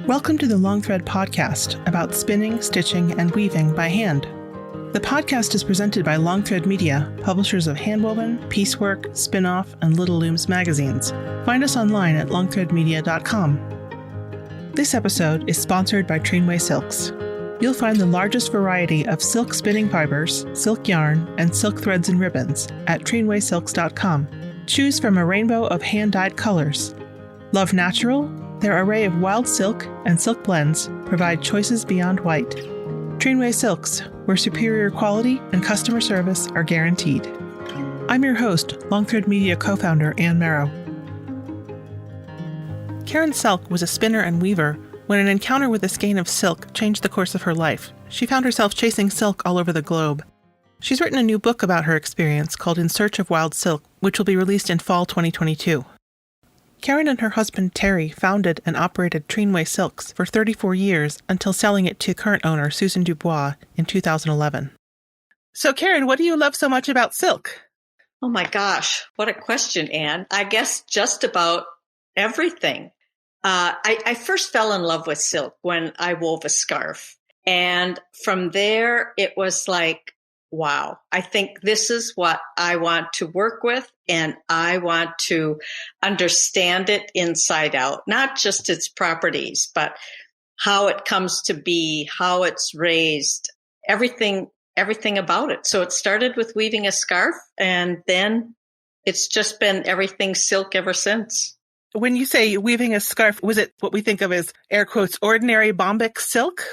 Welcome to the Long Thread podcast about spinning, stitching, and weaving by hand. The podcast is presented by Long Thread Media, publishers of Handwoven, Piecework, Spinoff, and Little Looms magazines. Find us online at longthreadmedia.com. This episode is sponsored by Trainway Silks. You'll find the largest variety of silk spinning fibers, silk yarn, and silk threads and ribbons at trainwaysilks.com. Choose from a rainbow of hand-dyed colors. Love natural? Their array of wild silk and silk blends provide choices beyond white. Trainway Silks, where superior quality and customer service are guaranteed. I'm your host, Long Thread Media co-founder Ann Marrow. Karen Selk was a spinner and weaver when an encounter with a skein of silk changed the course of her life. She found herself chasing silk all over the globe. She's written a new book about her experience called In Search of Wild Silk, which will be released in fall 2022. Karen and her husband Terry founded and operated Trainway Silks for 34 years until selling it to current owner Susan Dubois in 2011. So Karen, what do you love so much about silk? Oh my gosh, what a question, Anne. I guess just about everything. I first fell in love with silk when I wove a scarf. And from there, it was like, wow, I think this is what I want to work with, and I want to understand it inside out, not just its properties, but how it comes to be, how it's raised, everything about it. So it started with weaving a scarf, and then it's just been everything silk ever since. When you say weaving a scarf, was it what we think of as, air quotes, ordinary Bombyx silk?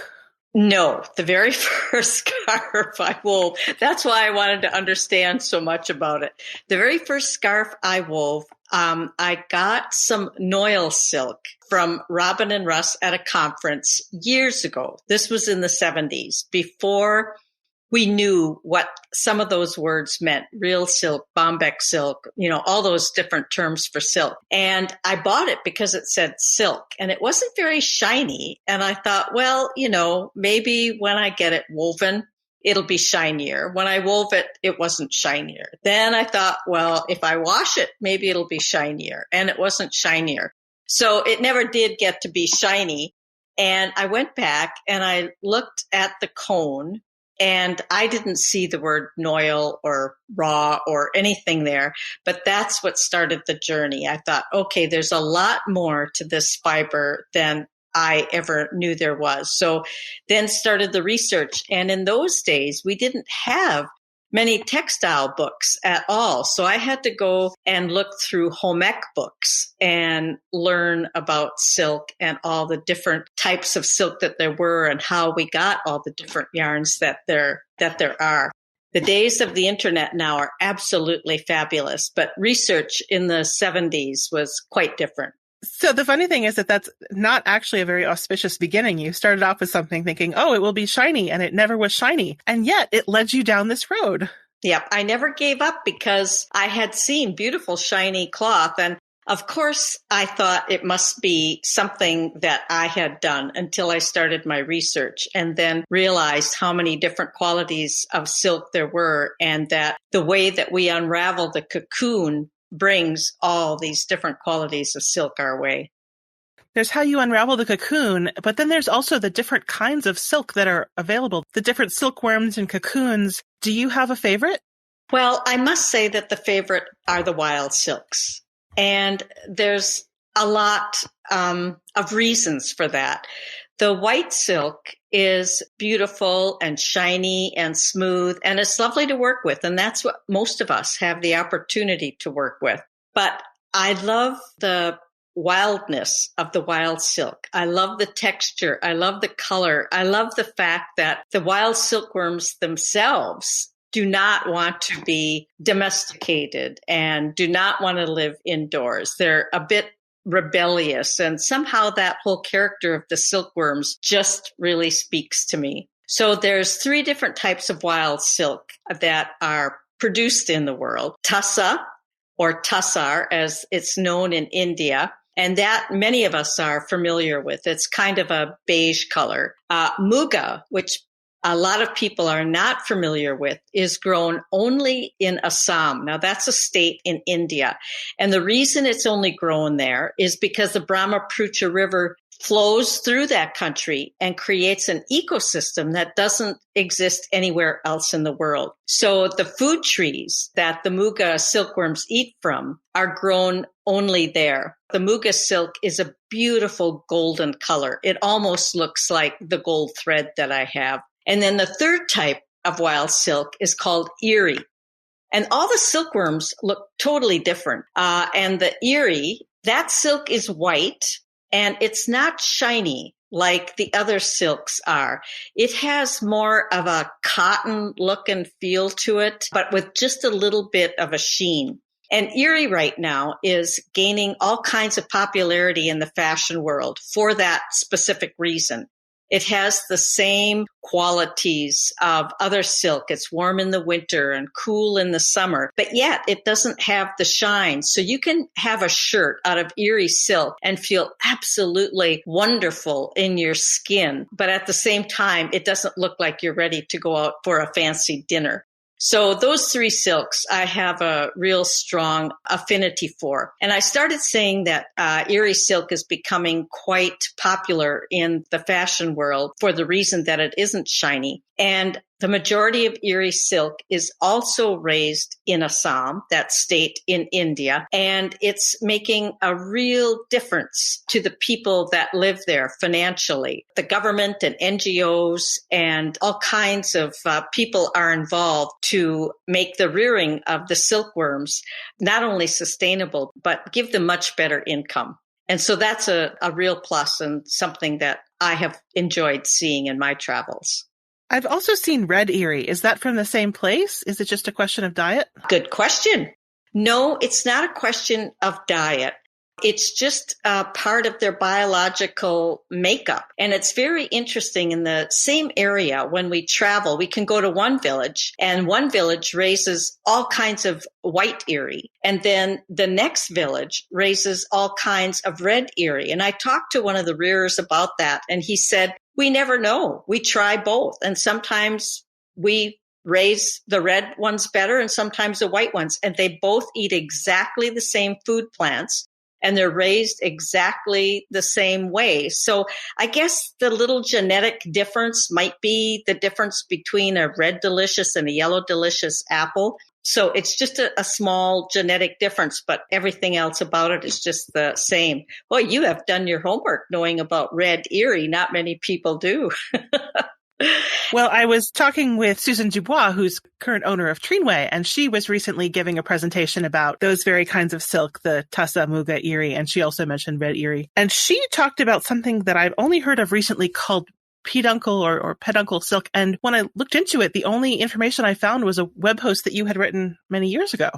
No, the very first scarf I wove, that's why I wanted to understand so much about it. The very first scarf I wove, I got some Noil silk from Robin and Russ at a conference years ago. This was in the 70s, before we knew what some of those words meant: real silk, Bombyx silk, all those different terms for silk. And I bought it because it said silk, and it wasn't very shiny. And I thought, well, maybe when I get it woven, it'll be shinier. When I wove it, it wasn't shinier. Then I thought, well, if I wash it, maybe it'll be shinier. And it wasn't shinier. So it never did get to be shiny. And I went back and I looked at the cone, and I didn't see the word Noil or raw or anything there, but that's what started the journey. I thought, okay, there's a lot more to this fiber than I ever knew there was. So then started the research. And in those days, we didn't have many textile books at all. So I had to go and look through home ec books and learn about silk and all the different types of silk that there were and how we got all the different yarns that there are. The days of the internet now are absolutely fabulous, but research in the 70s was quite different. So the funny thing is that that's not actually a very auspicious beginning. You started off with something thinking, oh, it will be shiny, and it never was shiny. And yet it led you down this road. Yep. I never gave up because I had seen beautiful shiny cloth. And of course, I thought it must be something that I had done until I started my research, and then realized how many different qualities of silk there were, and that the way that we unravel the cocoon brings all these different qualities of silk our way. There's how you unravel the cocoon, but then there's also the different kinds of silk that are available, the different silkworms and cocoons. Do you have a favorite? Well, I must say that the favorite are the wild silks. And there's a lot of reasons for that. The white silk is beautiful and shiny and smooth, and it's lovely to work with. And that's what most of us have the opportunity to work with. But I love the wildness of the wild silk. I love the texture. I love the color. I love the fact that the wild silkworms themselves do not want to be domesticated and do not want to live indoors. They're a bit rebellious, and somehow that whole character of the silkworms just really speaks to me. So there's 3 different types of wild silk that are produced in the world: tussah, or tasar, as it's known in India, and that many of us are familiar with. It's kind of a beige color. Muga, which a lot of people are not familiar with is grown only in Assam. Now, that's a state in India. And the reason it's only grown there is because the Brahmaputra River flows through that country and creates an ecosystem that doesn't exist anywhere else in the world. So the food trees that the muga silkworms eat from are grown only there. The muga silk is a beautiful golden color. It almost looks like the gold thread that I have. And then the third type of wild silk is called Erie. And all the silkworms look totally different. And the Erie, that silk is white and it's not shiny like the other silks are. It has more of a cotton look and feel to it, but with just a little bit of a sheen. And Erie right now is gaining all kinds of popularity in the fashion world for that specific reason. It has the same qualities of other silk. It's warm in the winter and cool in the summer, but yet it doesn't have the shine. So you can have a shirt out of Erie silk and feel absolutely wonderful in your skin. But at the same time, it doesn't look like you're ready to go out for a fancy dinner. So those three silks I have a real strong affinity for. And I started saying that Erie silk is becoming quite popular in the fashion world for the reason that it isn't shiny. And the majority of Erie silk is also raised in Assam, that state in India, and it's making a real difference to the people that live there financially. The government and NGOs and all kinds of people are involved to make the rearing of the silkworms not only sustainable, but give them much better income. And so that's a real plus and something that I have enjoyed seeing in my travels. I've also seen red Erie. Is that from the same place? Is it just a question of diet? Good question. No, it's not a question of diet. It's just a part of their biological makeup. And it's very interesting in the same area when we travel, we can go to one village and one village raises all kinds of white Erie. And then the next village raises all kinds of red Erie. And I talked to one of the rearers about that. And he said, we never know. We try both. And sometimes we raise the red ones better and sometimes the white ones. And they both eat exactly the same food plants. And they're raised exactly the same way. So I guess the little genetic difference might be the difference between a red delicious and a yellow delicious apple. So it's just a small genetic difference, but everything else about it is just the same. Well, you have done your homework knowing about red Erie. Not many people do. Well, I was talking with Susan Dubois, who's current owner of Trinway, and she was recently giving a presentation about those very kinds of silk, the tussah, muga, Erie, and she also mentioned red Erie. And she talked about something that I've only heard of recently called peduncle or peduncle silk. And when I looked into it, the only information I found was a web post that you had written many years ago.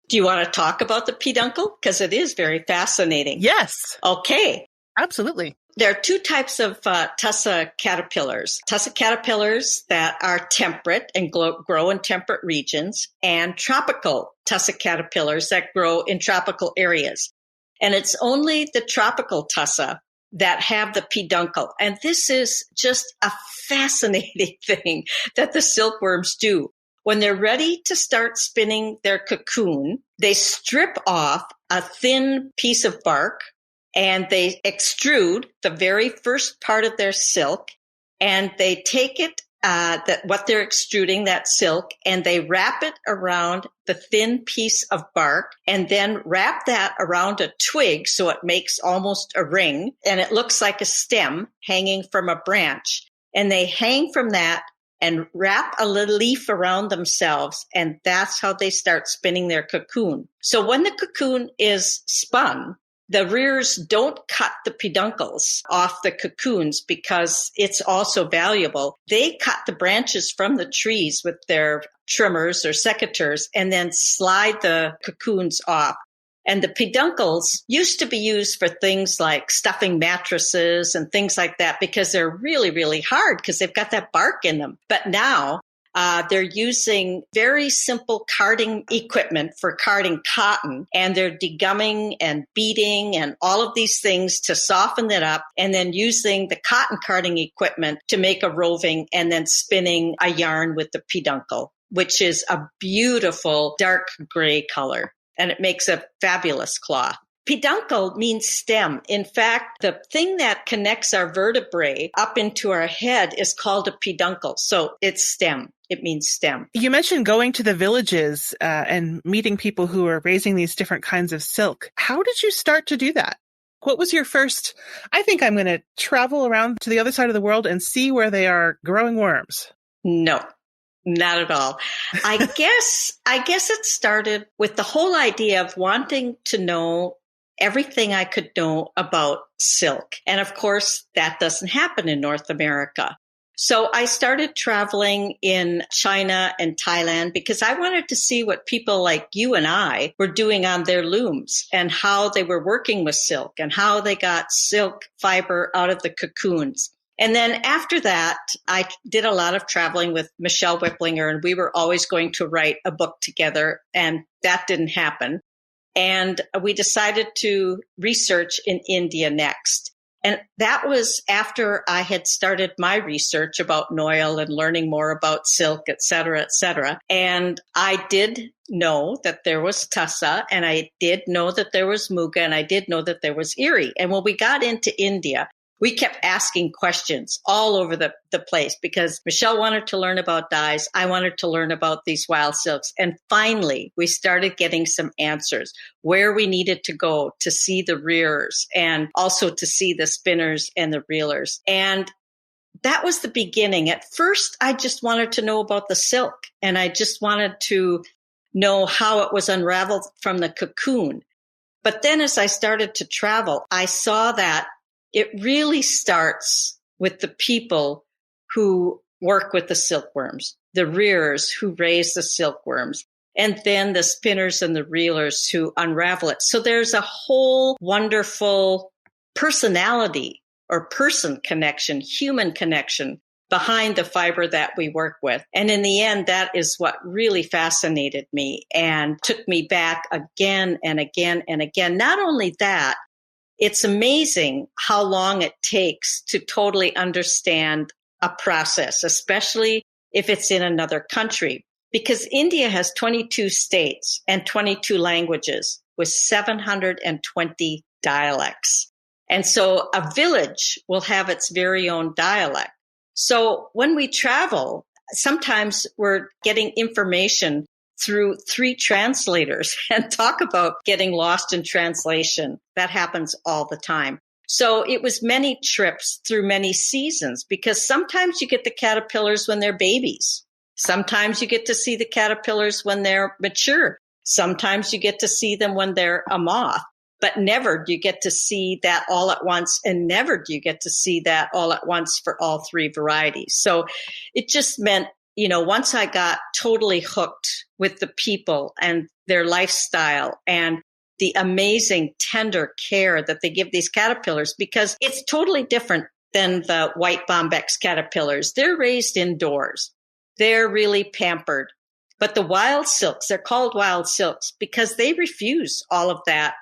Do you want to talk about the peduncle? Because it is very fascinating. Yes. Okay. Absolutely. There are two types of tussah caterpillars. Tussah caterpillars that are temperate and grow in temperate regions, and tropical tussah caterpillars that grow in tropical areas. And it's only the tropical tussah that have the peduncle. And this is just a fascinating thing that the silkworms do. When they're ready to start spinning their cocoon, they strip off a thin piece of bark and they extrude the very first part of their silk, and they take it, what they're extruding, that silk, and they wrap it around the thin piece of bark, and then wrap that around a twig so it makes almost a ring, and it looks like a stem hanging from a branch. And they hang from that and wrap a little leaf around themselves, and that's how they start spinning their cocoon. So when the cocoon is spun, the rearers don't cut the peduncles off the cocoons because it's also valuable. They cut the branches from the trees with their trimmers or secateurs and then slide the cocoons off. And the peduncles used to be used for things like stuffing mattresses and things like that because they're really, really hard because they've got that bark in them. But now They're using very simple carding equipment for carding cotton, and they're degumming and beating and all of these things to soften it up, and then using the cotton carding equipment to make a roving and then spinning a yarn with the peduncle, which is a beautiful dark gray color, and it makes a fabulous cloth. Peduncle means stem. In fact, the thing that connects our vertebrae up into our head is called a peduncle. So it's stem. It means stem. You mentioned going to the villages and meeting people who are raising these different kinds of silk. How did you start to do that? What was your first, I think I'm going to travel around to the other side of the world and see where they are growing worms? No. Not at all. I guess it started with the whole idea of wanting to know everything I could know about silk. And of course, that doesn't happen in North America. So I started traveling in China and Thailand because I wanted to see what people like you and I were doing on their looms and how they were working with silk and how they got silk fiber out of the cocoons. And then after that, I did a lot of traveling with Michelle Whipplinger, and we were always going to write a book together, and that didn't happen. And we decided to research in India next. And that was after I had started my research about Noil and learning more about silk, et cetera, et cetera. And I did know that there was tussah, and I did know that there was muga, and I did know that there was eri. And when we got into India, we kept asking questions all over the place because Michelle wanted to learn about dyes. I wanted to learn about these wild silks. And finally, we started getting some answers where we needed to go to see the rearers and also to see the spinners and the reelers. And that was the beginning. At first, I just wanted to know about the silk, and I just wanted to know how it was unraveled from the cocoon. But then as I started to travel, I saw that it really starts with the people who work with the silkworms, the rearers who raise the silkworms, and then the spinners and the reelers who unravel it. So there's a whole wonderful personality or person connection, human connection behind the fiber that we work with. And in the end, that is what really fascinated me and took me back again and again and again. Not only that, it's amazing how long it takes to totally understand a process, especially if it's in another country, because India has 22 states and 22 languages with 720 dialects. And so a village will have its very own dialect. So when we travel, sometimes we're getting information through 3 translators and talk about getting lost in translation. That happens all the time. So it was many trips through many seasons because sometimes you get the caterpillars when they're babies. Sometimes you get to see the caterpillars when they're mature. Sometimes you get to see them when they're a moth, but never do you get to see that all at once, and never do you get to see that all at once for all 3 varieties. So it just meant, once I got totally hooked with the people and their lifestyle and the amazing tender care that they give these caterpillars, because it's totally different than the white Bombyx caterpillars. They're raised indoors. They're really pampered. But the wild silks, they're called wild silks because they refuse all of that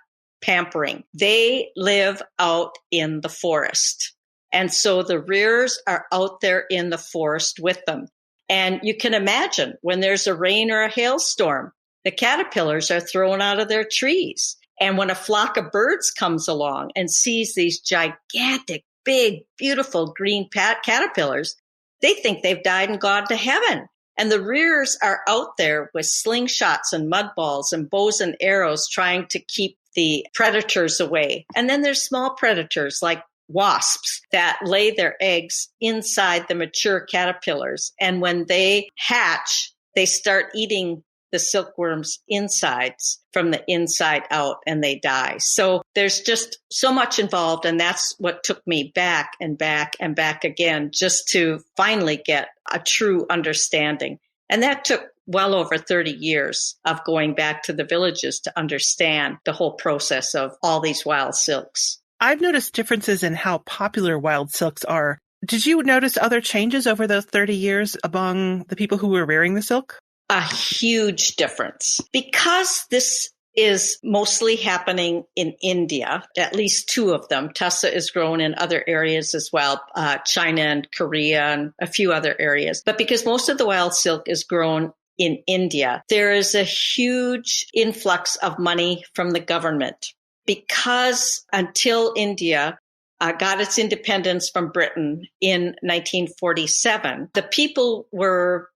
pampering. They live out in the forest. And so the rearers are out there in the forest with them. And you can imagine when there's a rain or a hailstorm, the caterpillars are thrown out of their trees. And when a flock of birds comes along and sees these gigantic, big, beautiful green caterpillars, they think they've died and gone to heaven. And the rearers are out there with slingshots and mud balls and bows and arrows trying to keep the predators away. And then there's small predators like wasps that lay their eggs inside the mature caterpillars. And when they hatch, they start eating the silkworm's insides from the inside out, and they die. So there's just so much involved. And that's what took me back and back and back again, just to finally get a true understanding. And that took well over 30 years of going back to the villages to understand the whole process of all these wild silks. I've noticed differences in how popular wild silks are Did you notice other changes over those 30 years among the people who were rearing the silk? A huge difference. Because this is mostly happening in India, at least two of them. Tussah is grown in other areas as well, China and Korea and a few other areas. But because most of the wild silk is grown in India, there is a huge influx of money from the government. Because until India got its independence from Britain in 1947, the people were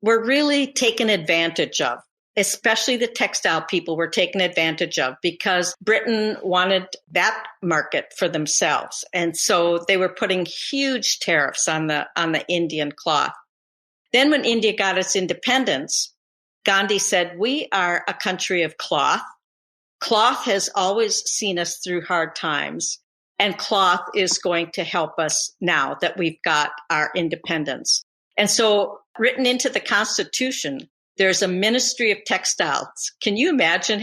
really taken advantage of. Especially the textile people were taken advantage of because Britain wanted that market for themselves. And so they were putting huge tariffs on the Indian cloth. Then when India got its independence, Gandhi said, we are a country of cloth. Cloth has always seen us through hard times, and cloth is going to help us now that we've got our independence. And so written into the Constitution, there's a Ministry of Textiles. Can you imagine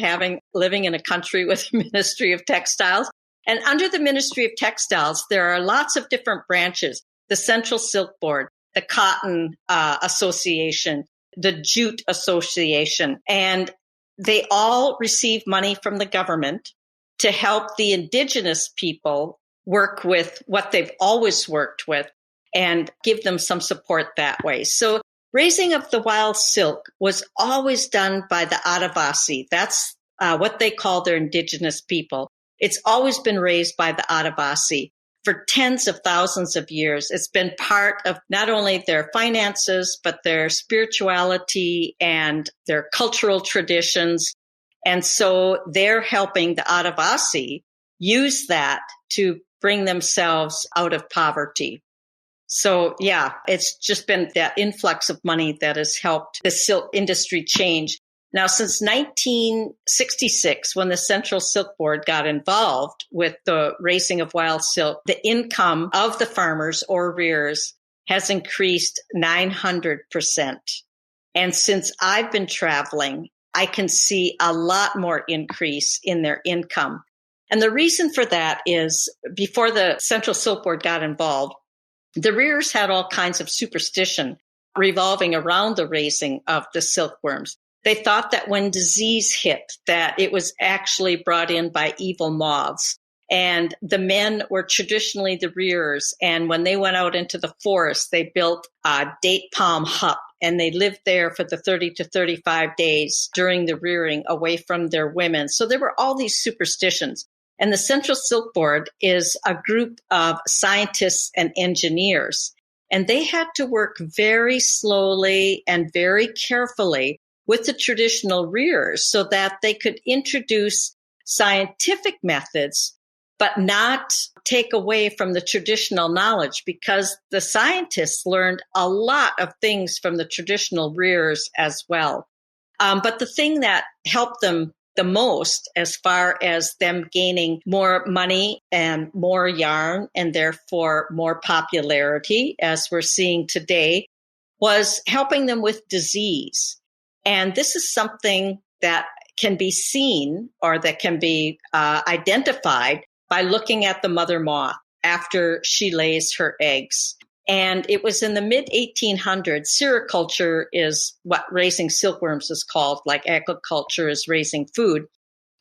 living in a country with a Ministry of Textiles? And under the Ministry of Textiles, there are lots of different branches: the Central Silk Board, the Cotton Association, the Jute Association, and they all receive money from the government to help the indigenous people work with what they've always worked with and give them some support that way. So raising of the wild silk was always done by the Adivasi. That's what they call their indigenous people. It's always been raised by the Adivasi for tens of thousands of years. It's been part of not only their finances, but their spirituality and their cultural traditions. And so they're helping the Adivasi use that to bring themselves out of poverty. So, yeah, it's just been that influx of money that has helped the silk industry change. Now, since 1966, when the Central Silk Board got involved with the raising of wild silk, the income of the farmers or rearers has increased 900%. And since I've been traveling, I can see a lot more increase in their income. And the reason for that is before the Central Silk Board got involved, the rearers had all kinds of superstition revolving around the raising of the silkworms. They thought that when disease hit, that it was actually brought in by evil moths. And the men were traditionally the rearers. And when they went out into the forest, they built a date palm hut, and they lived there for the 30 to 35 days during the rearing away from their women. So there were all these superstitions. And the Central Silk Board is a group of scientists and engineers. And they had to work very slowly and very carefully with the traditional rearers so that they could introduce scientific methods, but not take away from the traditional knowledge, because the scientists learned a lot of things from the traditional rearers as well. But the thing that helped them the most, as far as them gaining more money and more yarn and therefore more popularity, as we're seeing today, was helping them with disease. And this is something that can be seen or that can be identified by looking at the mother moth after she lays her eggs. And it was in the mid-1800s. Sericulture is what raising silkworms is called, like agriculture is raising food.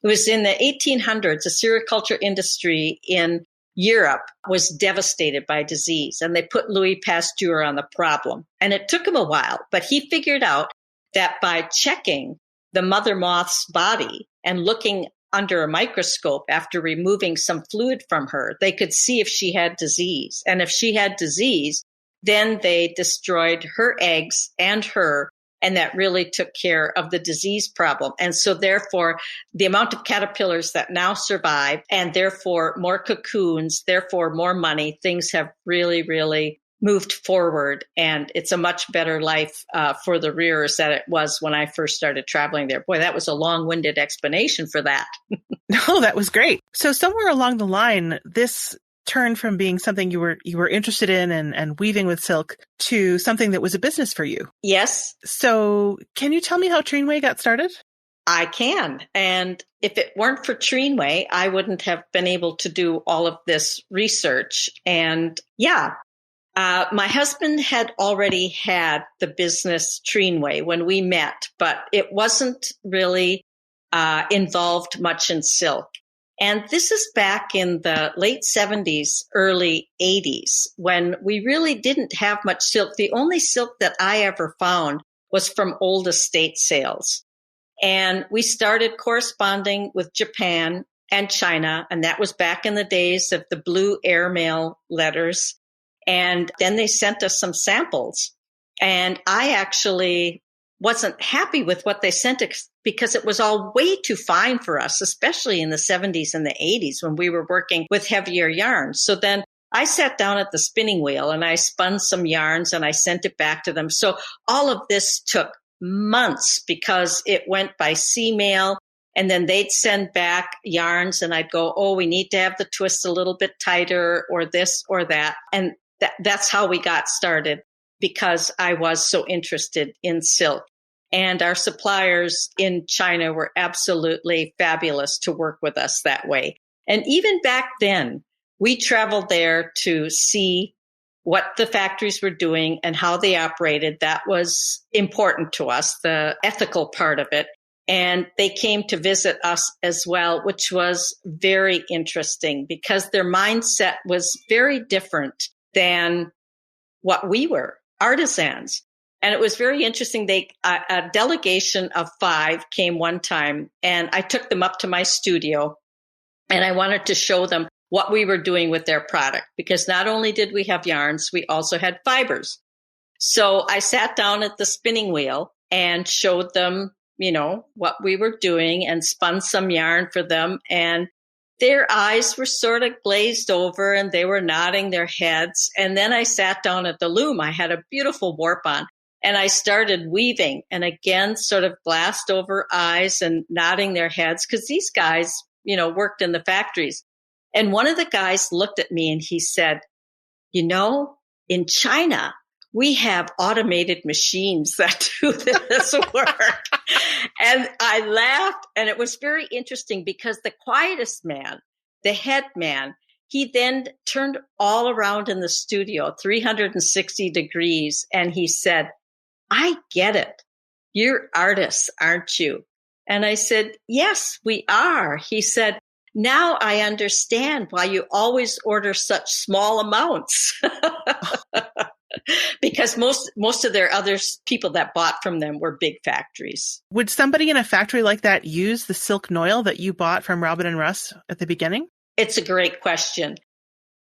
It was in the 1800s, the sericulture industry in Europe was devastated by disease, and they put Louis Pasteur on the problem. And it took him a while, but he figured out that by checking the mother moth's body and looking under a microscope after removing some fluid from her, they could see if she had disease. And if she had disease, then they destroyed her eggs and her, and that really took care of the disease problem. And so therefore, the amount of caterpillars that now survive, and therefore more cocoons, therefore more money, things have really, really moved forward, and it's a much better life for the rearers than it was when I first started traveling there. Boy, that was a long-winded explanation for that. No, that was great. So somewhere along the line, this turned from being something you were interested in and weaving with silk to something that was a business for you. Yes. So can you tell me how Trainway got started? I can. And if it weren't for Trainway, I wouldn't have been able to do all of this research. And yeah, My husband had already had the business Trinway when we met, but it wasn't really involved much in silk. And this is back in the late 70s, early 80s, when we really didn't have much silk. The only silk that I ever found was from old estate sales. And we started corresponding with Japan and China, and that was back in the days of the blue airmail letters. And then they sent us some samples. And I actually wasn't happy with what they sent us because it was all way too fine for us, especially in the 70s and the 80s when we were working with heavier yarns. So then I sat down at the spinning wheel and I spun some yarns and I sent it back to them. So all of this took months because it went by sea mail, and then they'd send back yarns and I'd go, oh, we need to have the twist a little bit tighter or this or that. And that's how we got started, because I was so interested in silk. And our suppliers in China were absolutely fabulous to work with us that way. And even back then, we traveled there to see what the factories were doing and how they operated. That was important to us, the ethical part of it. And they came to visit us as well, which was very interesting because their mindset was very different than what we were, artisans. And it was very interesting. A delegation of 5 came one time, and I took them up to my studio, and I wanted to show them what we were doing with their product, because not only did we have yarns, we also had fibers. So I sat down at the spinning wheel and showed them, what we were doing and spun some yarn for them. And their eyes were sort of glazed over and they were nodding their heads. And then I sat down at the loom. I had a beautiful warp on and I started weaving, and again, sort of glassed over eyes and nodding their heads because these guys, worked in the factories. And one of the guys looked at me and he said, in China, we have automated machines that do this work. And I laughed, and it was very interesting because the quietest man, the head man, he then turned all around in the studio, 360 degrees, and he said, I get it. You're artists, aren't you? And I said, yes, we are. He said, now I understand why you always order such small amounts. Because most of their other people that bought from them were big factories. Would somebody in a factory like that use the silk noil that you bought from Robin and Russ at the beginning? It's a great question.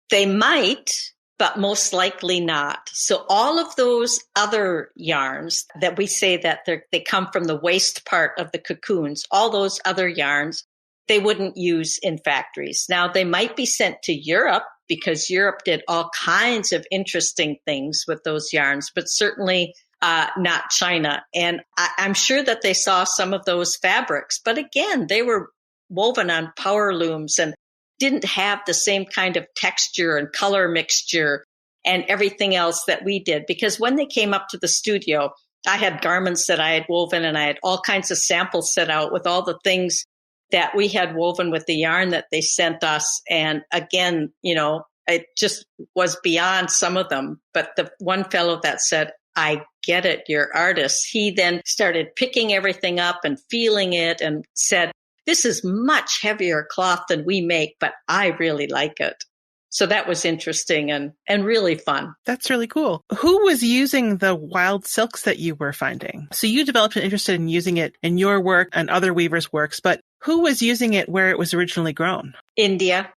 They might, but most likely not. So all of those other yarns that we say that they come from the waste part of the cocoons, all those other yarns, they wouldn't use in factories. Now, they might be sent to Europe because Europe did all kinds of interesting things with those yarns, but certainly not China. And I'm sure that they saw some of those fabrics. But again, they were woven on power looms and didn't have the same kind of texture and color mixture and everything else that we did. Because when they came up to the studio, I had garments that I had woven and I had all kinds of samples set out with all the things that we had woven with the yarn that they sent us. And again, it just was beyond some of them. But the one fellow that said, I get it, you're artists, he then started picking everything up and feeling it and said, this is much heavier cloth than we make, but I really like it. So that was interesting and really fun. That's really cool. Who was using the wild silks that you were finding? So you developed an interest in using it in your work and other weavers' works, but who was using it where it was originally grown? India.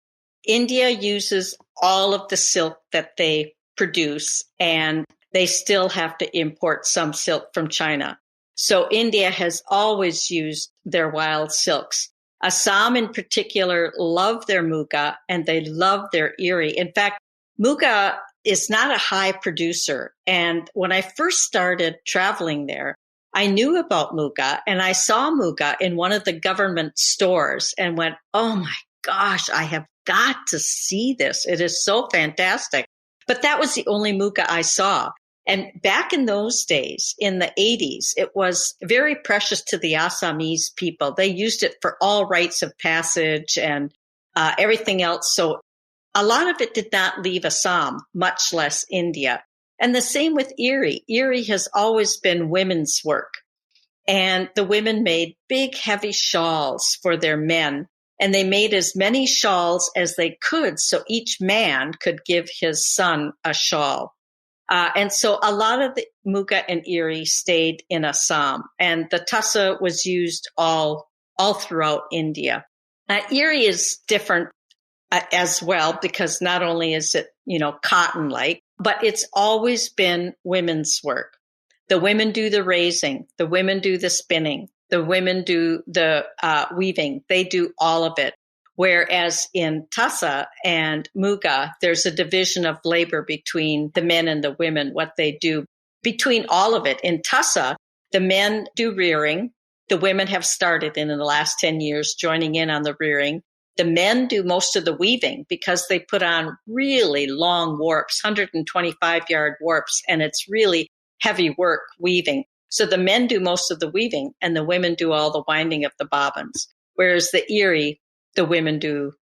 India uses all of the silk that they produce, and they still have to import some silk from China. So India has always used their wild silks. Assam in particular love their muga, and they love their eri. In fact, muga is not a high producer. And when I first started traveling there, I knew about muga, and I saw muga in one of the government stores and went, oh my gosh, I have got to see this. It is so fantastic. But that was the only muga I saw. And back in those days, in the 80s, it was very precious to the Assamese people. They used it for all rites of passage and everything else. So a lot of it did not leave Assam, much less India. And the same with Erie. Erie has always been women's work. And the women made big, heavy shawls for their men. And they made as many shawls as they could so each man could give his son a shawl. And so a lot of the muga and Erie stayed in Assam. And the tussah was used all throughout India. Erie is different as well, because not only is it, cotton-like, but it's always been women's work. The women do the raising, the women do the spinning, the women do the weaving. They do all of it. Whereas in tussah and muga, there's a division of labor between the men and the women, what they do between all of it. In tussah, the men do rearing. The women have started in the last 10 years joining in on the rearing. The men do most of the weaving because they put on really long warps, 125-yard warps, and it's really heavy work weaving. So the men do most of the weaving and the women do all the winding of the bobbins. Whereas the Erie, the women do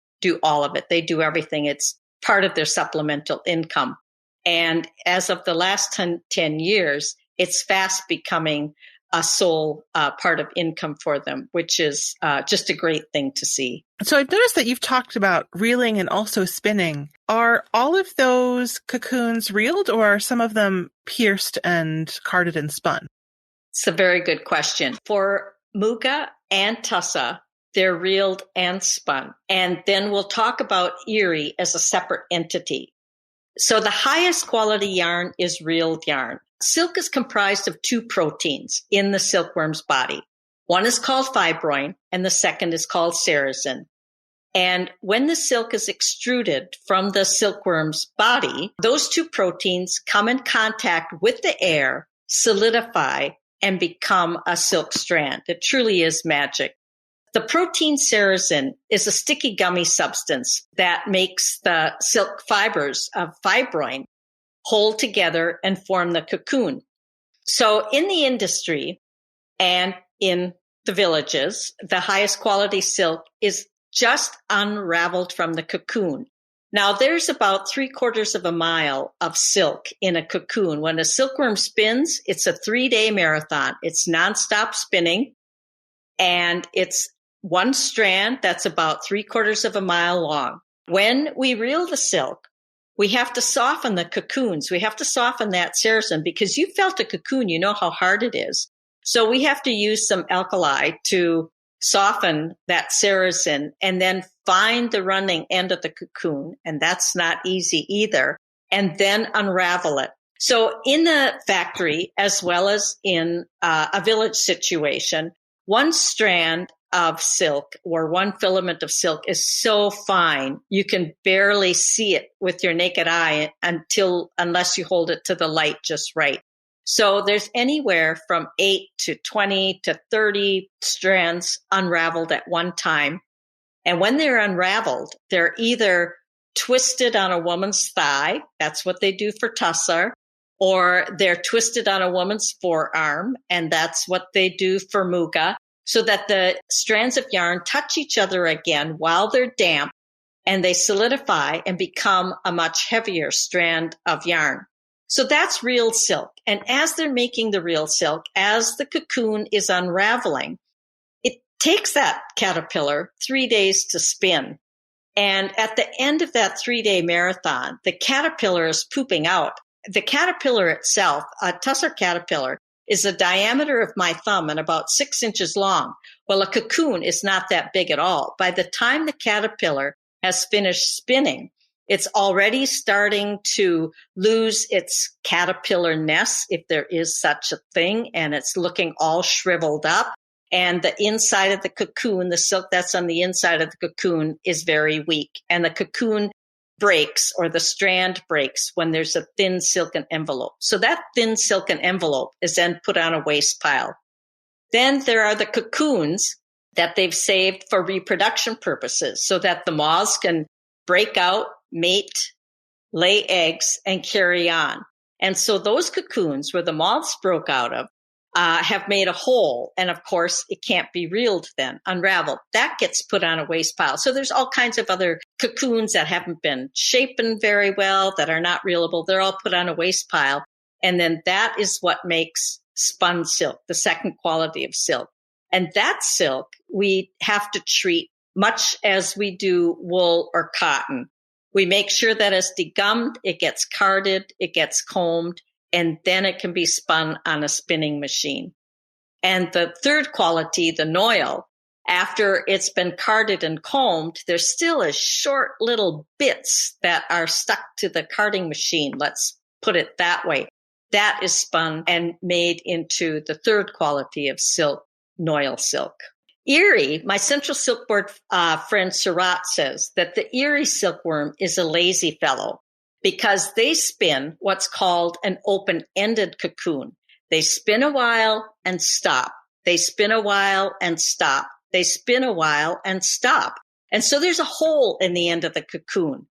all of it. They do everything. It's part of their supplemental income. And as of the last 10 years, it's fast becoming a sole part of income for them, which is just a great thing to see. So I've noticed that you've talked about reeling and also spinning. Are all of those cocoons reeled, or are some of them pierced and carded and spun? It's a very good question. For muga and tussah, they're reeled and spun. And then we'll talk about Erie as a separate entity. So the highest quality yarn is reeled yarn. Silk is comprised of two proteins in the silkworm's body. One is called fibroin, and the second is called sericin. And when the silk is extruded from the silkworm's body, those two proteins come in contact with the air, solidify, and become a silk strand. It truly is magic. The protein sericin is a sticky gummy substance that makes the silk fibers of fibroin hold together and form the cocoon. So in the industry and in the villages, the highest quality silk is just unraveled from the cocoon. Now there's about 3/4 of a mile of silk in a cocoon. When a silkworm spins, it's a 3-day marathon. It's nonstop spinning, and it's one strand that's about 3/4 of a mile long. When we reel the silk, we have to soften the cocoons. We have to soften that sericin, because you felt a cocoon, you know how hard it is. So we have to use some alkali to soften that sericin and then find the running end of the cocoon. And that's not easy either. And then unravel it. So in the factory, as well as in a village situation, one strand of silk or one filament of silk is so fine you can barely see it with your naked eye unless you hold it to the light just right. So there's anywhere from 8 to 20 to 30 strands unraveled at one time. And when they're unraveled, they're either twisted on a woman's thigh, that's what they do for tussar, or they're twisted on a woman's forearm, and that's what they do for muga, so that the strands of yarn touch each other again while they're damp, and they solidify and become a much heavier strand of yarn. So that's real silk. And as they're making the real silk, as the cocoon is unraveling, it takes that caterpillar 3 days to spin. And at the end of that 3-day marathon, the caterpillar is pooping out. The caterpillar itself, a tussar caterpillar, is the diameter of my thumb and about 6 inches long. Well, a cocoon is not that big at all. By the time the caterpillar has finished spinning, it's already starting to lose its caterpillar nest, if there is such a thing, and it's looking all shriveled up. And the inside of the cocoon, the silk that's on the inside of the cocoon, is very weak. And the cocoon breaks, or the strand breaks, when there's a thin silken envelope. So that thin silken envelope is then put on a waste pile. Then there are the cocoons that they've saved for reproduction purposes, so that the moths can break out, mate, lay eggs, and carry on. And so those cocoons where the moths broke out of have made a hole. And of course, it can't be reeled then, unraveled. That gets put on a waste pile. So there's all kinds of other cocoons that haven't been shapen very well, that are not reelable. They're all put on a waste pile. And then that is what makes spun silk, the second quality of silk. And that silk we have to treat much as we do wool or cotton. We make sure that it's degummed, it gets carded, it gets combed, and then it can be spun on a spinning machine. And the third quality, the noil, after it's been carded and combed, there's still a short little bits that are stuck to the carding machine. Let's put it that way. That is spun and made into the third quality of silk, noil silk. Erie, my Central Silk Board friend Surat says that the Erie silkworm is a lazy fellow because they spin what's called an open-ended cocoon. They spin a while and stop. They spin a while and stop. They spin a while and stop. And so there's a hole in the end of the cocoon.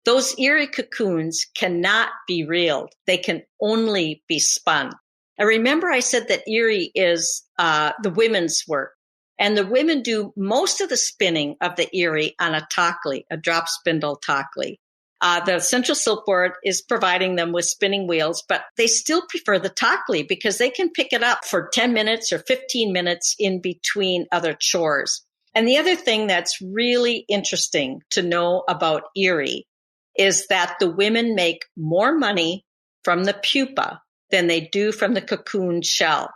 Those Erie cocoons cannot be reeled. They can only be spun. And remember I said that Erie is the women's work. And the women do most of the spinning of the Erie on a tockley, a drop spindle tockley. The Central Silk Board is providing them with spinning wheels, but they still prefer the tockley because they can pick it up for 10 minutes or 15 minutes in between other chores. And the other thing that's really interesting to know about Erie is that the women make more money from the pupa than they do from the cocoon shell.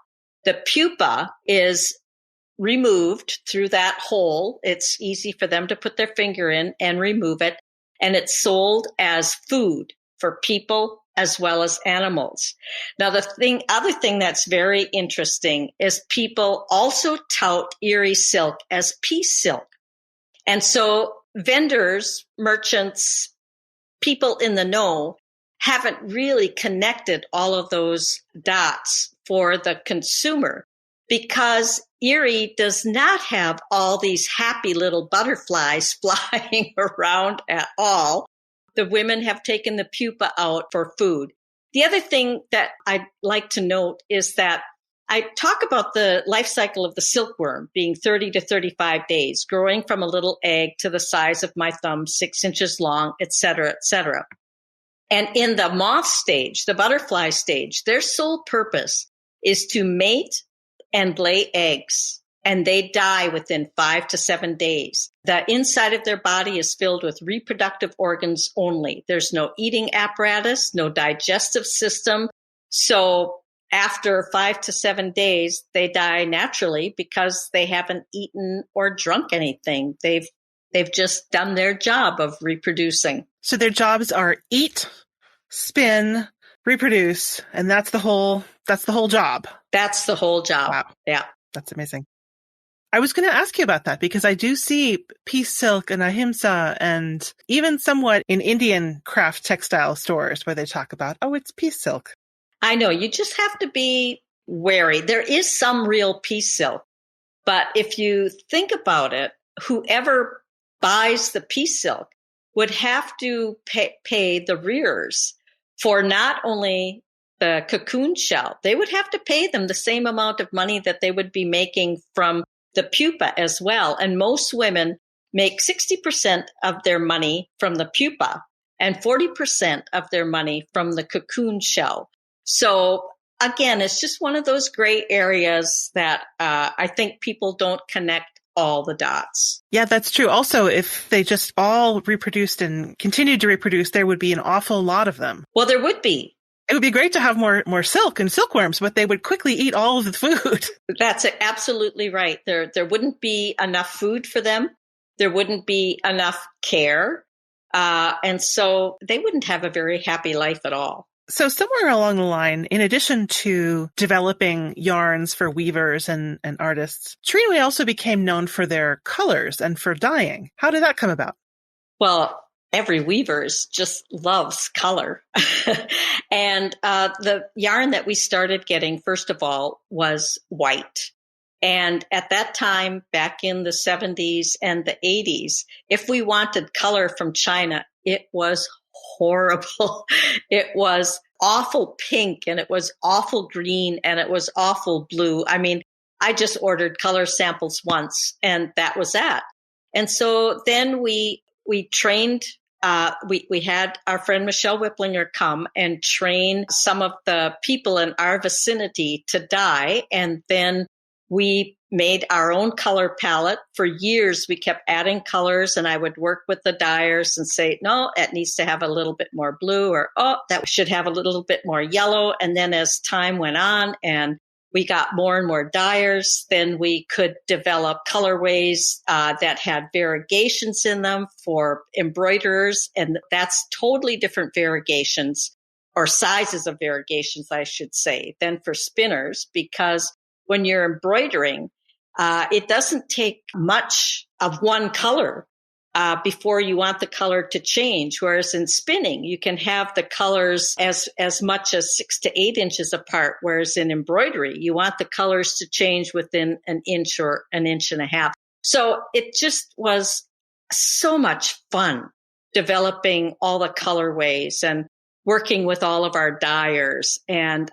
The pupa is removed through that hole. It's easy for them to put their finger in and remove it. And it's sold as food for people as well as animals. Now, the other thing that's very interesting is people also tout Erie silk as piece silk. And so vendors, merchants, people in the know haven't really connected all of those dots for the consumer, because Erie does not have all these happy little butterflies flying around at all. The women have taken the pupa out for food. The other thing that I'd like to note is that I talk about the life cycle of the silkworm being 30 to 35 days, growing from a little egg to the size of my thumb, 6 inches long, et cetera, et cetera. And in the moth stage, the butterfly stage, their sole purpose is to mate and lay eggs, and they die within 5 to 7 days. The inside of their body is filled with reproductive organs only. There's no eating apparatus, no digestive system. So after 5 to 7 days, they die naturally because they haven't eaten or drunk anything. They've just done their job of reproducing. So their jobs are eat, spin, reproduce, and that's the whole job. That's the whole job. Wow. Yeah. That's amazing. I was going to ask you about that because I do see piece silk and ahimsa and even somewhat in Indian craft textile stores where they talk about, oh, it's piece silk. I know. You just have to be wary. There is some real piece silk, but if you think about it, whoever buys the piece silk would have to pay the rearers for not only the cocoon shell. They would have to pay them the same amount of money that they would be making from the pupa as well. And most women make 60% of their money from the pupa and 40% of their money from the cocoon shell. So again, it's just one of those gray areas that I think people don't connect all the dots. Yeah, that's true. Also, if they just all reproduced and continued to reproduce, there would be an awful lot of them. Well, there would be. It would be great to have more silk and silkworms, but they would quickly eat all of the food. That's absolutely right. There wouldn't be enough food for them. There wouldn't be enough care. And so they wouldn't have a very happy life at all. So somewhere along the line, in addition to developing yarns for weavers and artists, Trinway also became known for their colors and for dyeing. How did that come about? Well, every weaver's just loves color. And the yarn that we started getting, first of all, was white. And at that time, back in the 70s and the 80s, if we wanted color from China, it was horrible. It was awful pink and it was awful green and it was awful blue. I mean, I just ordered color samples once and that was that. And so then we trained, we had our friend Michelle Whipplinger come and train some of the people in our vicinity to dye. And then we made our own color palette. For years, we kept adding colors and I would work with the dyers and say, no, it needs to have a little bit more blue, or, oh, that should have a little bit more yellow. And then as time went on and we got more and more dyers, then we could develop colorways that had variegations in them for embroiderers. And that's totally different variegations, or sizes of variegations, I should say, than for spinners, because when you're embroidering, it doesn't take much of one color before you want the color to change. Whereas in spinning, you can have the colors as much as 6 to 8 inches apart. Whereas in embroidery, you want the colors to change within an inch or an inch and a half. So it just was so much fun developing all the colorways and working with all of our dyers. And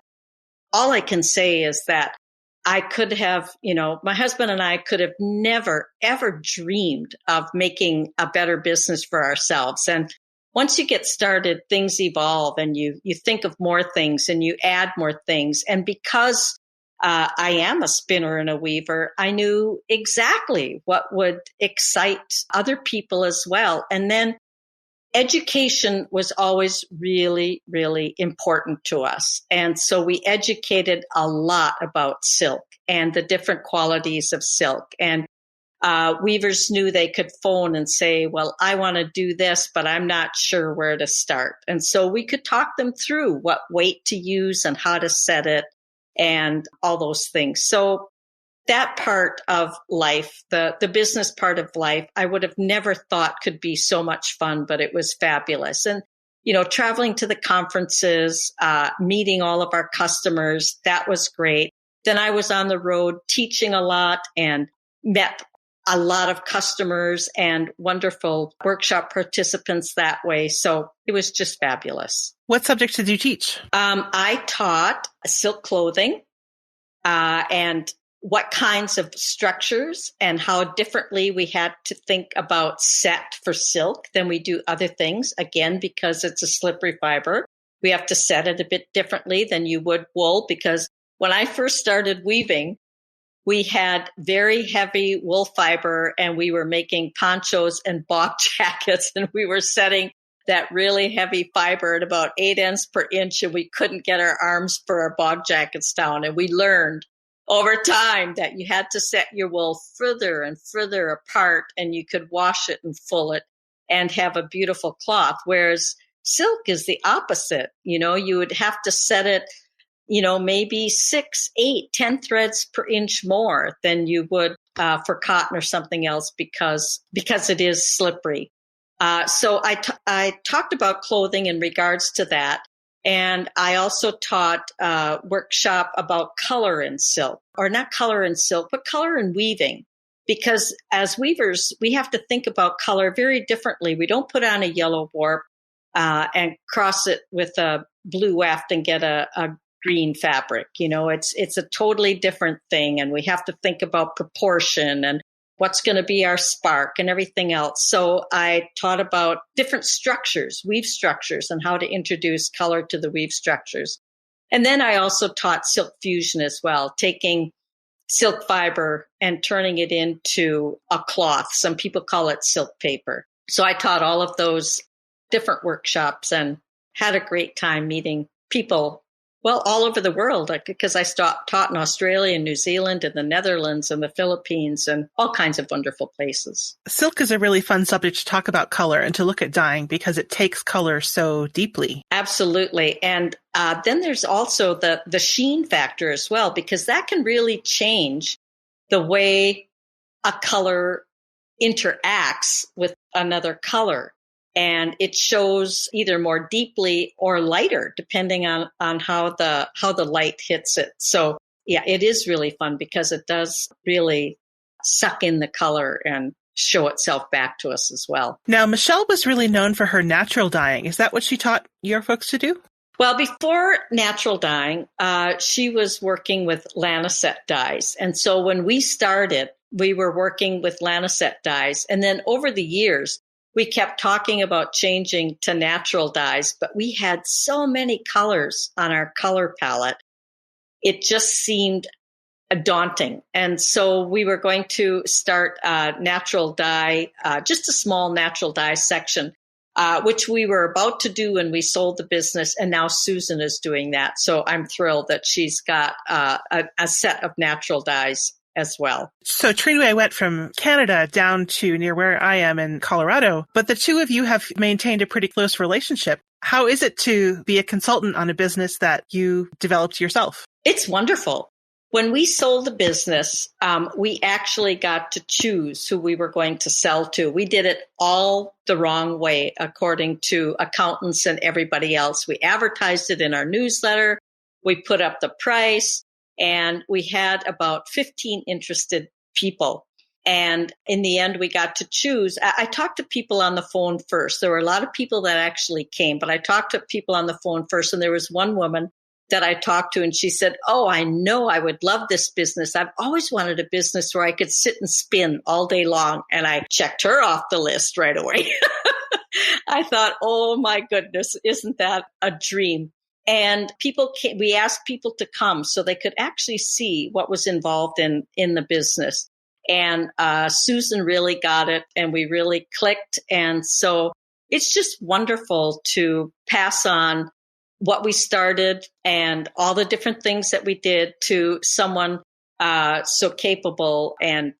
all I can say is that I could have, my husband and I could have never, ever dreamed of making a better business for ourselves. And once you get started, things evolve and you think of more things and you add more things. And because I am a spinner and a weaver, I knew exactly what would excite other people as well. And then education was always really, really important to us. And so we educated a lot about silk and the different qualities of silk. And weavers knew they could phone and say, well, I want to do this, but I'm not sure where to start. And so we could talk them through what weight to use and how to set it and all those things. So that part of life, the business part of life, I would have never thought could be so much fun, but it was fabulous. And, traveling to the conferences, meeting all of our customers, that was great. Then I was on the road teaching a lot and met a lot of customers and wonderful workshop participants that way. So it was just fabulous. What subjects did you teach? I taught silk clothing and what kinds of structures and how differently we had to think about set for silk than we do other things. Again, because it's a slippery fiber, we have to set it a bit differently than you would wool, because when I first started weaving, we had very heavy wool fiber and we were making ponchos and bog jackets, and we were setting that really heavy fiber at about 8 ends per inch, and we couldn't get our arms for our bog jackets down. And we learned over time that you had to set your wool further and further apart, and you could wash it and full it and have a beautiful cloth. Whereas silk is the opposite. You would have to set it, maybe 6, 8, 10 threads per inch more than you would for cotton or something else because it is slippery. So I talked about clothing in regards to that. And I also taught a workshop about color in silk, or not color in silk, but color in weaving. Because as weavers, we have to think about color very differently. We don't put on a yellow warp and cross it with a blue weft and get a green fabric. It's a totally different thing. And we have to think about proportion and what's going to be our spark and everything else. So I taught about different structures, weave structures, and how to introduce color to the weave structures. And then I also taught silk fusion as well, taking silk fiber and turning it into a cloth. Some people call it silk paper. So I taught all of those different workshops and had a great time meeting people, all over the world, because I taught in Australia and New Zealand and the Netherlands and the Philippines and all kinds of wonderful places. Silk is a really fun subject to talk about color and to look at dyeing because it takes color so deeply. Absolutely. And then there's also the sheen factor as well, because that can really change the way a color interacts with another color. And it shows either more deeply or lighter, depending on how the light hits it. So yeah, it is really fun because it does really suck in the color and show itself back to us as well. Now, Michelle was really known for her natural dyeing. Is that what she taught your folks to do? Well, before natural dyeing, she was working with Lancet dyes. And so when we started, we were working with Lancet dyes. And then over the years, we kept talking about changing to natural dyes, but we had so many colors on our color palette. It just seemed daunting. And so we were going to start a natural dye, just a small natural dye section, which we were about to do when we sold the business. And now Susan is doing that. So I'm thrilled that she's got a set of natural dyes as well. So Trinway went from Canada down to near where I am in Colorado, but the two of you have maintained a pretty close relationship. How is it to be a consultant on a business that you developed yourself? It's wonderful. When we sold the business, we actually got to choose who we were going to sell to. We did it all the wrong way, according to accountants and everybody else. We advertised it in our newsletter. We put up the price, and we had about 15 interested people. And in the end, we got to choose. I talked to people on the phone first. There were a lot of people that actually came, but I talked to people on the phone first. And there was one woman that I talked to, and she said, "Oh, I know I would love this business. I've always wanted a business where I could sit and spin all day long." And I checked her off the list right away. I thought, oh my goodness, isn't that a dream? And we asked people to come so they could actually see what was involved in the business. And Susan really got it, and we really clicked. And so it's just wonderful to pass on what we started and all the different things that we did to someone so capable and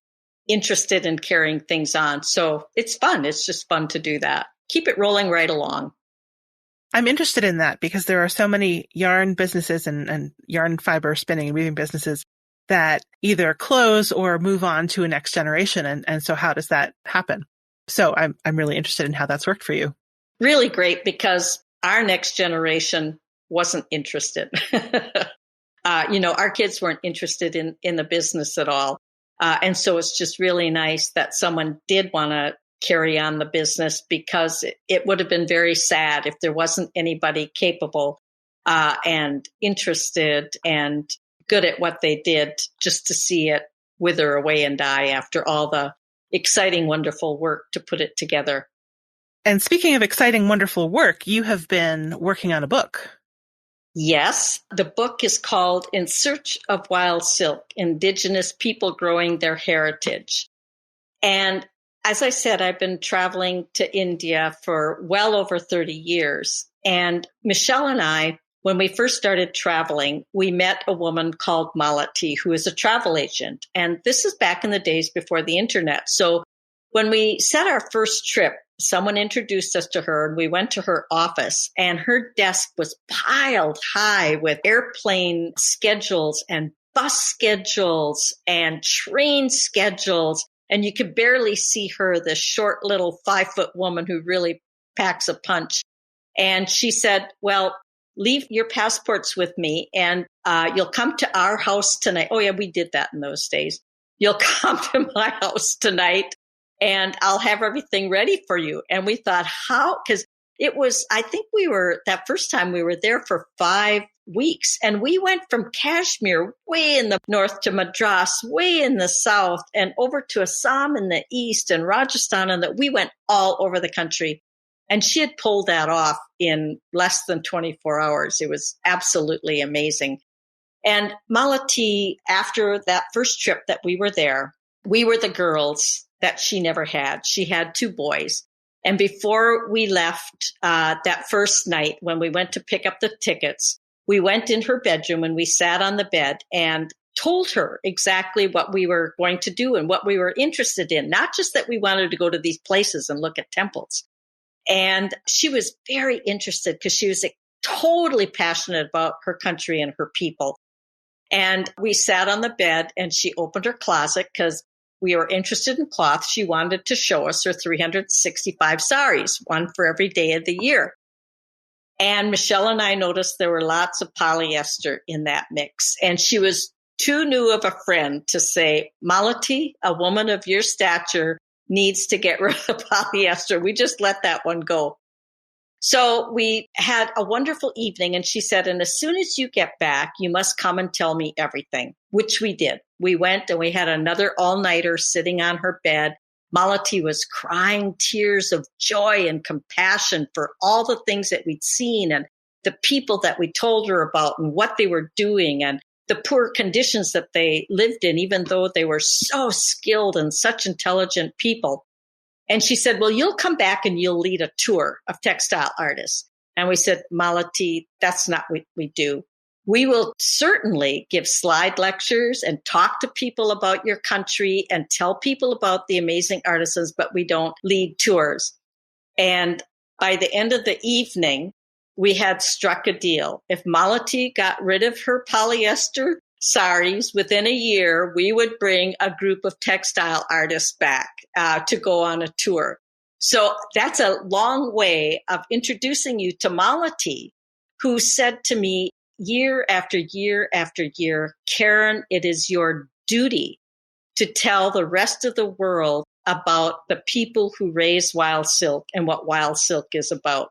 interested in carrying things on. So it's fun. It's just fun to do that. Keep it rolling right along. I'm interested in that because there are so many yarn businesses and yarn fiber spinning and weaving businesses that either close or move on to a next generation. And so how does that happen? So I'm really interested in how that's worked for you. Really great, because our next generation wasn't interested. Our kids weren't interested in the business at all. And so it's just really nice that someone did want to carry on the business, because it would have been very sad if there wasn't anybody capable and interested and good at what they did, just to see it wither away and die after all the exciting, wonderful work to put it together. And speaking of exciting, wonderful work, you have been working on a book. Yes, the book is called In Search of Wild Silk, Indigenous People Growing Their Heritage. And as I said, I've been traveling to India for well over 30 years. And Michelle and I, when we first started traveling, we met a woman called Malati, who is a travel agent. And this is back in the days before the internet. So when we set our first trip, someone introduced us to her, and we went to her office, and her desk was piled high with airplane schedules and bus schedules and train schedules. And you could barely see her, this short little 5-foot woman who really packs a punch. And she said, "Well, leave your passports with me, and you'll come to our house tonight." Oh yeah, we did that in those days. "You'll come to my house tonight, and I'll have everything ready for you." And we thought, how? Because it was, I think that first time we were there for 5 weeks. And we went from Kashmir way in the north to Madras way in the south, and over to Assam in the east and Rajasthan. And that we went all over the country. And she had pulled that off in less than 24 hours. It was absolutely amazing. And Malati, after that first trip that we were there, we were the girls that she never had. She had 2 boys. And before we left that first night, when we went to pick up the tickets, we went in her bedroom and we sat on the bed and told her exactly what we were going to do and what we were interested in. Not just that we wanted to go to these places and look at temples. And she was very interested because she was totally passionate about her country and her people. And we sat on the bed, and she opened her closet because we were interested in cloth. She wanted to show us her 365 saris, one for every day of the year. And Michelle and I noticed there were lots of polyester in that mix. And she was too new of a friend to say, "Malati, a woman of your stature needs to get rid of the polyester." We just let that one go. So we had a wonderful evening, and she said, and as soon as you get back, you must come and tell me everything, which we did. We went and we had another all-nighter sitting on her bed. Malati was crying tears of joy and compassion for all the things that we'd seen and the people that we told her about and what they were doing and the poor conditions that they lived in, even though they were so skilled and such intelligent people. And she said, well, you'll come back and you'll lead a tour of textile artists. And we said, Malati, that's not what we do. We will certainly give slide lectures and talk to people about your country and tell people about the amazing artisans, but we don't lead tours. And by the end of the evening, we had struck a deal. If Malati got rid of her polyester saris within a year, we would bring a group of textile artists back to go on a tour. So that's a long way of introducing you to Malati, who said to me year after year after year, Karen, it is your duty to tell the rest of the world about the people who raise wild silk and what wild silk is about.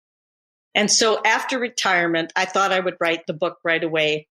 And so after retirement, I thought I would write the book right away.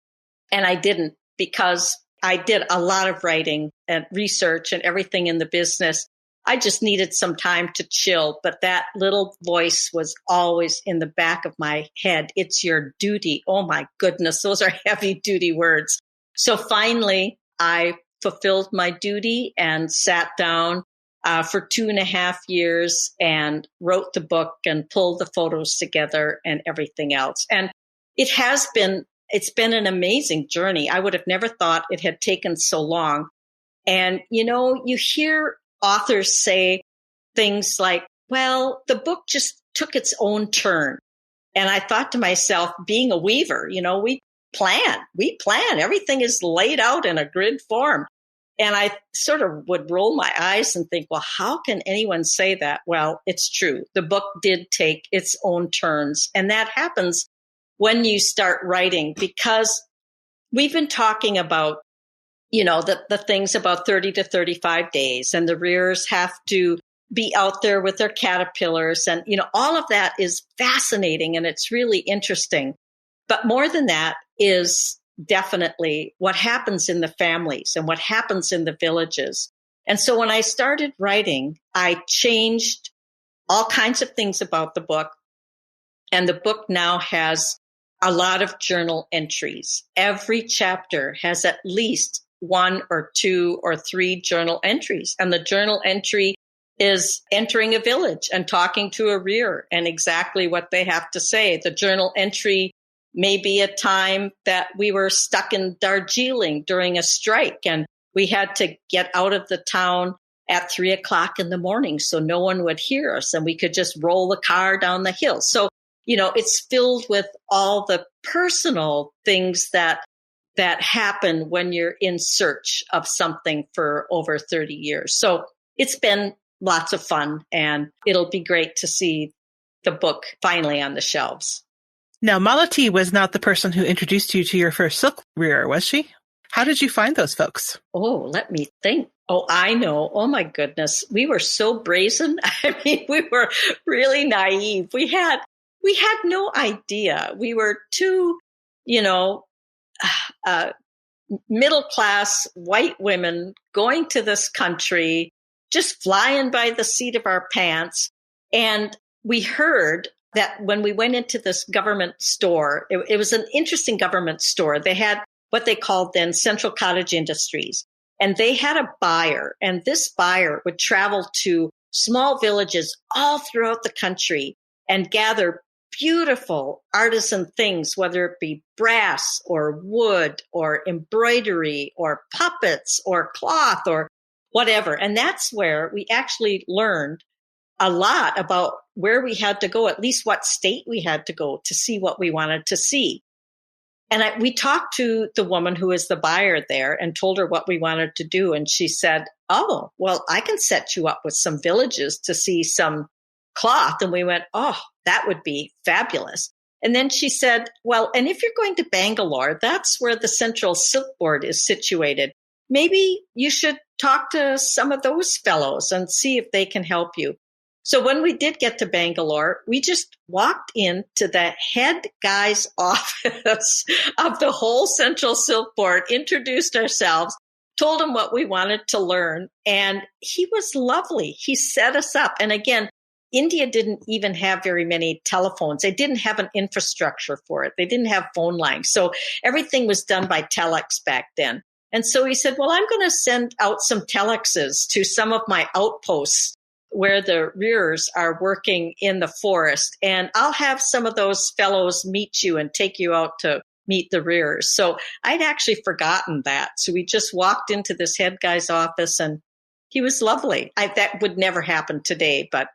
And I didn't, because I did a lot of writing and research and everything in the business. I just needed some time to chill. But that little voice was always in the back of my head. It's your duty. Oh, my goodness. Those are heavy duty words. So finally, I fulfilled my duty and sat down for 2.5 years and wrote the book and pulled the photos together and everything else. And it's been an amazing journey. I would have never thought it had taken so long. And, you hear authors say things like, well, the book just took its own turn. And I thought to myself, being a weaver, we plan. Everything is laid out in a grid form. And I sort of would roll my eyes and think, well, how can anyone say that? Well, it's true. The book did take its own turns. And that happens when you start writing, because we've been talking about, the things about 30 to 35 days, and the rearers have to be out there with their caterpillars. And, all of that is fascinating and it's really interesting. But more than that is definitely what happens in the families and what happens in the villages. And so when I started writing, I changed all kinds of things about the book. And the book now has a lot of journal entries. Every chapter has at least 1 or 2 or 3 journal entries. And the journal entry is entering a village and talking to a rearer and exactly what they have to say. The journal entry may be a time that we were stuck in Darjeeling during a strike and we had to get out of the town at 3:00 in the morning so no one would hear us and we could just roll the car down the hill. So, it's filled with all the personal things that happen when you're in search of something for over 30 years. So it's been lots of fun, and it'll be great to see the book finally on the shelves. Now, Malati was not the person who introduced you to your first silk rearer, was she? How did you find those folks? Oh, let me think. Oh, I know. Oh, my goodness. We were so brazen. I mean, we were really naive. We had no idea. We were two, middle-class white women going to this country, just flying by the seat of our pants. And we heard that when we went into this government store, it was an interesting government store. They had what they called then Central Cottage Industries. And they had a buyer, and this buyer would travel to small villages all throughout the country and gather beautiful artisan things, whether it be brass or wood or embroidery or puppets or cloth or whatever. And that's where we actually learned a lot about where we had to go, at least what state we had to go to see what we wanted to see. And we talked to the woman who is the buyer there and told her what we wanted to do. And she said, oh, well, I can set you up with some villages to see some cloth. And we went, oh, that would be fabulous. And then she said, well, and if you're going to Bangalore, that's where the Central Silk Board is situated. Maybe you should talk to some of those fellows and see if they can help you. So when we did get to Bangalore, we just walked into the head guy's office of the whole Central Silk Board, introduced ourselves, told him what we wanted to learn. And he was lovely. He set us up. And again, India didn't even have very many telephones. They didn't have an infrastructure for it. They didn't have phone lines. So everything was done by telex back then. And so he said, well, I'm going to send out some telexes to some of my outposts where the rearers are working in the forest. And I'll have some of those fellows meet you and take you out to meet the rearers. So I'd actually forgotten that. So we just walked into this head guy's office and he was lovely. That would never happen today, but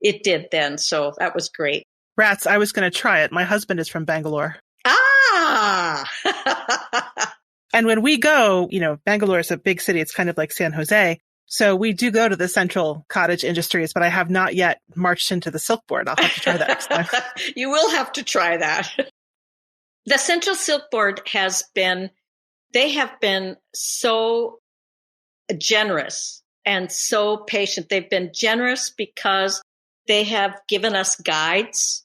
it did then. So that was great. Rats, I was going to try it. My husband is from Bangalore. Ah! And when we go, Bangalore is a big city. It's kind of like San Jose. So we do go to the Central Cottage Industries, but I have not yet marched into the Silk Board. I'll have to try that next time. You will have to try that. The Central Silk Board they have been so generous and so patient. They've been generous because they have given us guides.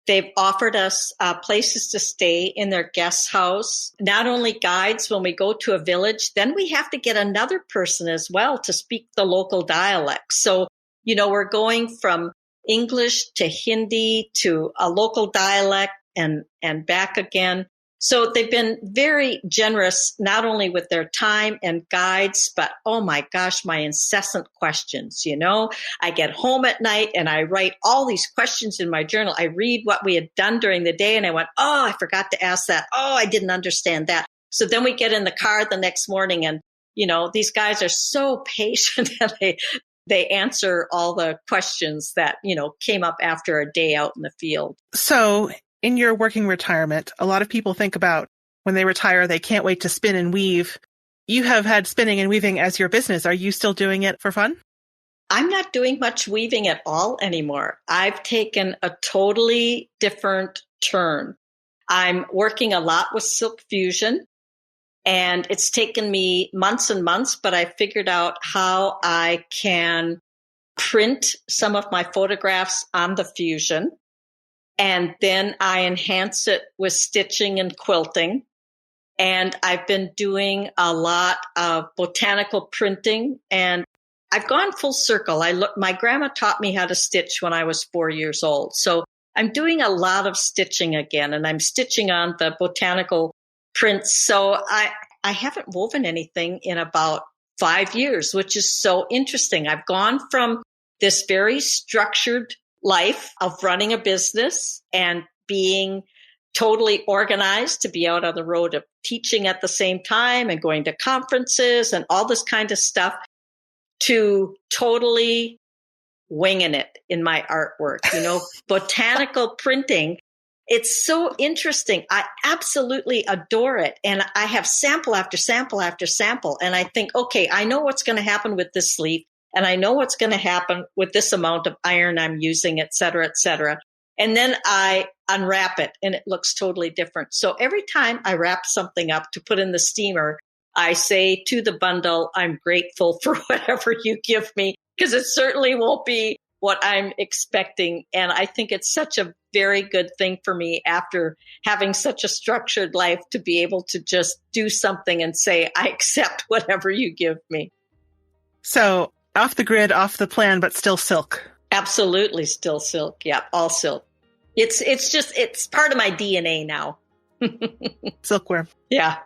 They've offered us places to stay in their guest house. Not only guides when we go to a village, then we have to get another person as well to speak the local dialect. So, we're going from English to Hindi to a local dialect and back again. So they've been very generous, not only with their time and guides, but oh my gosh, my incessant questions. I get home at night and I write all these questions in my journal. I read what we had done during the day and I went, oh, I forgot to ask that. Oh, I didn't understand that. So then we get in the car the next morning and, these guys are so patient and they answer all the questions that, came up after a day out in the field. So in your working retirement, a lot of people think about when they retire, they can't wait to spin and weave. You have had spinning and weaving as your business. Are you still doing it for fun? I'm not doing much weaving at all anymore. I've taken a totally different turn. I'm working a lot with silk fusion, and it's taken me months and months, but I figured out how I can print some of my photographs on the fusion. And then I enhance it with stitching and quilting. And I've been doing a lot of botanical printing. And I've gone full circle. My grandma taught me how to stitch when I was 4 years old. So I'm doing a lot of stitching again. And I'm stitching on the botanical prints. So I haven't woven anything in about 5 years, which is so interesting. I've gone from this very structured life of running a business and being totally organized to be out on the road of teaching at the same time and going to conferences and all this kind of stuff to totally winging it in my artwork, botanical printing. It's so interesting. I absolutely adore it. And I have sample after sample after sample. And I think, okay, I know what's going to happen with this sleeve. And I know what's going to happen with this amount of iron I'm using, et cetera, et cetera. And then I unwrap it and it looks totally different. So every time I wrap something up to put in the steamer, I say to the bundle, I'm grateful for whatever you give me, because it certainly won't be what I'm expecting. And I think it's such a very good thing for me after having such a structured life to be able to just do something and say, I accept whatever you give me. So off the grid, off the plan, but still silk. Absolutely still silk. Yeah, all silk. It's part of my DNA now. Silkworm. Yeah.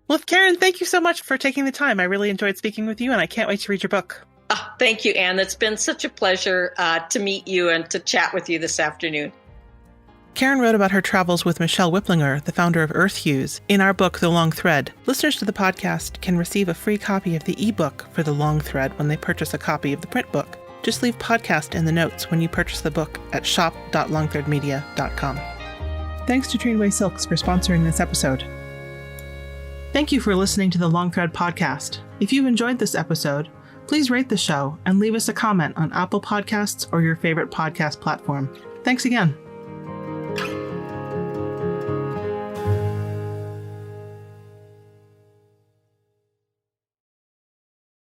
Well, Karen, thank you so much for taking the time. I really enjoyed speaking with you, and I can't wait to read your book. Oh, thank you, Anne. It's been such a pleasure to meet you and to chat with you this afternoon. Karen wrote about her travels with Michelle Whipplinger, the founder of Earth Hues, in our book, The Long Thread. Listeners to the podcast can receive a free copy of the ebook for The Long Thread when they purchase a copy of the print book. Just leave podcast in the notes when you purchase the book at shop.longthreadmedia.com. Thanks to Trainway Silks for sponsoring this episode. Thank you for listening to the Long Thread podcast. If you enjoyed this episode, please rate the show and leave us a comment on Apple Podcasts or your favorite podcast platform. Thanks again.